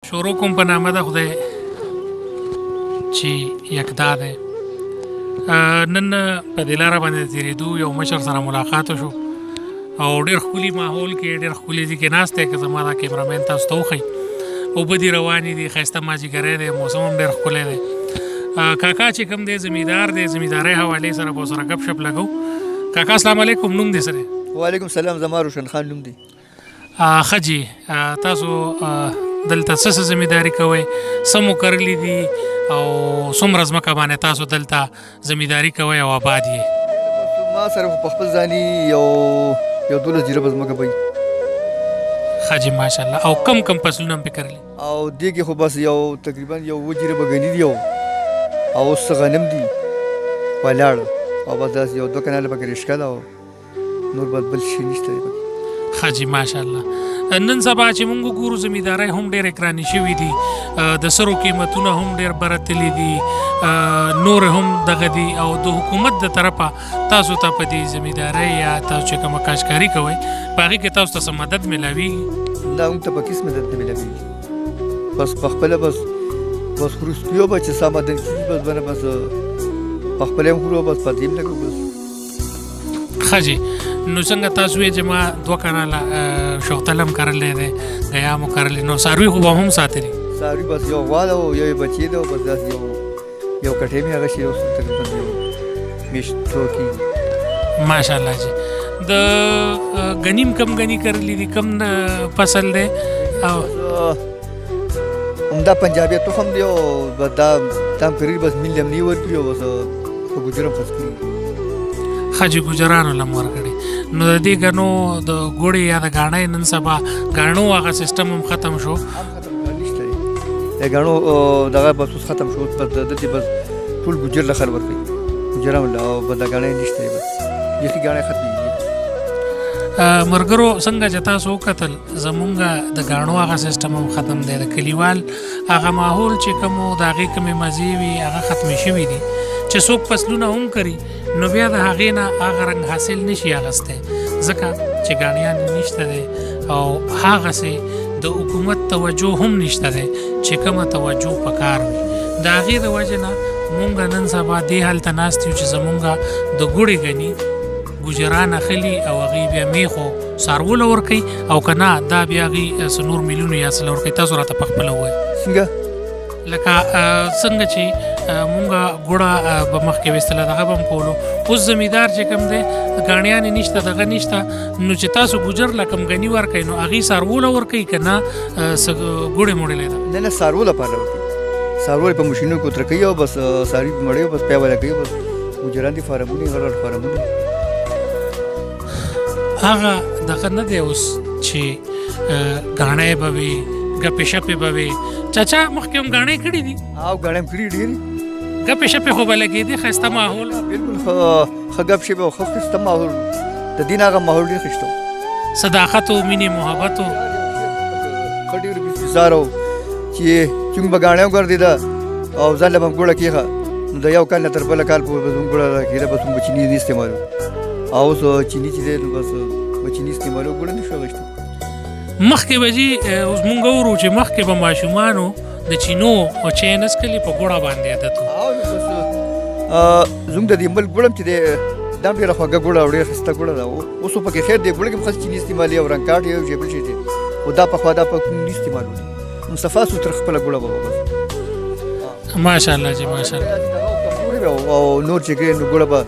شروع کوم په نامه د خدای چې یکدا دی. نن په دې لاره باندې تېرېدو یو مشر سره ملاقات وشو او ډېر ښکلي ماحول کې ډېر ښکلي ځای کې ناست دی. که زما دا کیمرامین تاسو ته وښیي، اوبه دي روانې دي، ښایسته مازدیګری دی، موسم هم ډېر ښکلی دی. کاکا چې کوم دی زمیندار دی، زمیندارۍ حوالې سره به ورسره ګپ شپ لګو. کاکا السلام علیکم، نوم دی څه دی؟ وعلیکم السلام، زما روشن خان نوم دی. ښه جي، تاسو دلته څه څه زمینداري کوئ، څه مو کرلي دي او څومره ځمکه باندې تاسو دلته زمینداري کوئ او آباد یې؟ ما سره خو په خپل ځاني یو 12 جریبه ځمکه وي. ښه جي، ماشاءالله. او کم فصلونه هم پې کرلي؟ او دې کې خو بس یو تقریبا یو 7 جریبه ګني دي او اوس غنم دي ولاړ، او بس داسې یو 2 کناله پکې رشکه ده او نور بل شي نشته دی. ښه جي، ماشاءالله. نن سبا چې موږ وګورو زمیندارۍ هم ډېرې ګرانې شوي دي، د سرو قیمتونه هم ډېر برتلي دي، نور هم دغه دي. او د حکومت د طرفه تاسو ته په دې زمیندارۍ یا تاسو چې کومه کاشتکاري کوئ په هغې کې تاسو ته څه مدد میلاویږي؟ دا موږ ته په هېڅ مدد نه میلاویږي. بس په خپله بس وروستیو به چې څه مدد کېږي بس بنه بس په خپله هم خورو، بس په دې هم لګو بس. ښه جي، نو څنګه تاسو وایئ چې ما 2 کناله شوتل هم کرلی دی، ګیا مو کرلی، نو څاروي خو به هم ساتلي؟ څاروي بس یو غوا ده او یو یې بچی ده او بس داسې یو کټۍ مې هغه شي اوس تقریبا یو میاشتو کېږي. ماشاءالله جي. د غنیم کم غني کرلی دي، کم فصل دی؟ او همدا پنجابي تخم دی او دا هم کرلي بس میل هم نه ورکړي او بس په ګوجر هم خرڅ کړي. ښه جي، ګوجرانو له هم ورکړي. نو د دې ګنو د ګوړې یا د ګاڼۍ نن سبا ګاڼو هغه سیسټم هم ختم شو؟ نشته دی د ګاڼو دغه بس اوس ختم شو. بس دلته بس ټول ګوجر له خلک ورکوي، ګوجران او بس د ګاڼۍ نشته دی، بس بیخي ګاڼۍ ختمېږي. ملګرو څنګه چې تاسو وکتل زمونږ د ګاڼو هغه سیسټم هم ختم دی، د کلیوال هغه ماحول چې کوم د هغې کومې مزې وي هغه ختمې شوي دي. چې څوک فصلونه هم کري نو بیا د هغې نه هغه رنګ حاصل نشي اخیستی، ځکه چې ګاڼیان نشته دی او هغسې د حکومت توجه هم نشته دی چې کومه توجه پکار وي. د هغې د وجې نه مونږ نن سبا دې حال ته ناست یو چې زمونږ د ګوړې ګني ګوجران اخلي او هغې بیا میخو څاروو له ورکوي، او که نه دا بیا هغې څه نور میلونو یا څه له ورکوي. تاسو راته په خپله ووایئ څنګه لکه څنګه چې مونږ ګوړه به مخکې ویستله دغه به هم کولو. اوس زمیندار چې کوم دی ګاڼیانې نشته دغه نشته، نو چې تاسو ګوجر له کوم ګني ورکوئ نو هغې څاروو له ورکوي که نه څه ګوړې موړې ده؟ نه څاروو لپاره ورکوي، څاروو په مشینو کې اتره کوي او بس څاروي په مړیو بس پیاوله کوي، بس ګوجران دي فارمونه غټ غټ فارمونه. هغه دغه نه دی اوس چې ګاڼی به وي، ګپې شپې به وي. چاچا مخکې هم ګاڼۍ کړي دي؟ او ګاڼۍ هم کړي ډېرې. ګپې شپې خو به لګېدې، ښایسته ماحول؟ بلکل ښه ګپ شپې او ښه ښایسته ماحول، د دې نه هغه ماحول ډېر ښایسته و. صداقت و، مینې محبت و، ښه ډېر بېسار و چې چونګ به ګاڼۍ وګرځېده او ځان له به ګوړه کېښه نو د یو کال نه تر بله کال پورې به زموږ ګوړه کېده، بس موږ به چیني نه استعمالو. او اوس چیني چې دی نو بس به چیني استعمالو، ګوړه نه شو اخیستی. مخکې به جي اوس مونږ ورو چې مخکې به ماشومانو د چینو او چای نه څښلي، په ګوړه باندې عادت و. زموږ د دې ملک ګوړه هم چې دی دا هم ډېره خوږه ګوړه او ډېره ښایسته ګوړه ده. اوس خو پکې خیر دی ګوړه کې هم خلک چیني استعمالوي او رنګ کاټ یو شی بل شی دی، خو دا پخوا دا په کوم نه استعمالوي، صفا سوتره خپله ګوړه به وه بس. ماشاءالله جي، ماشاءالله. او نور چې کړې نو ګوړه به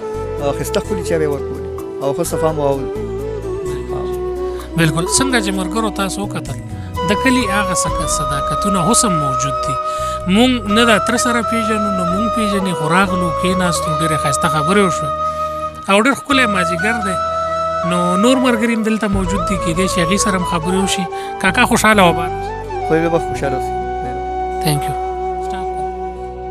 ښایسته ښکلې چای به یې ورکولې او ښه صفا ماحول. بلکل. څنګه چې ملګرو تاسو وکتل د کلي هغه صداقتونه حسن موجود دي. مونږ نه د تره سره پېژنو نه مونږ پېژنې، خو راغلو کېناستو ډېرې ښایسته خبرې وشوې او ډېر ښکلی مازدیګر دی. نو نور ملګري هم دلته موجود دي، کېدای شي هغې سره هم خبرې وشي. کاکا خوشحاله وباد. خدای به خوشحاله اوسي. تھینک یو.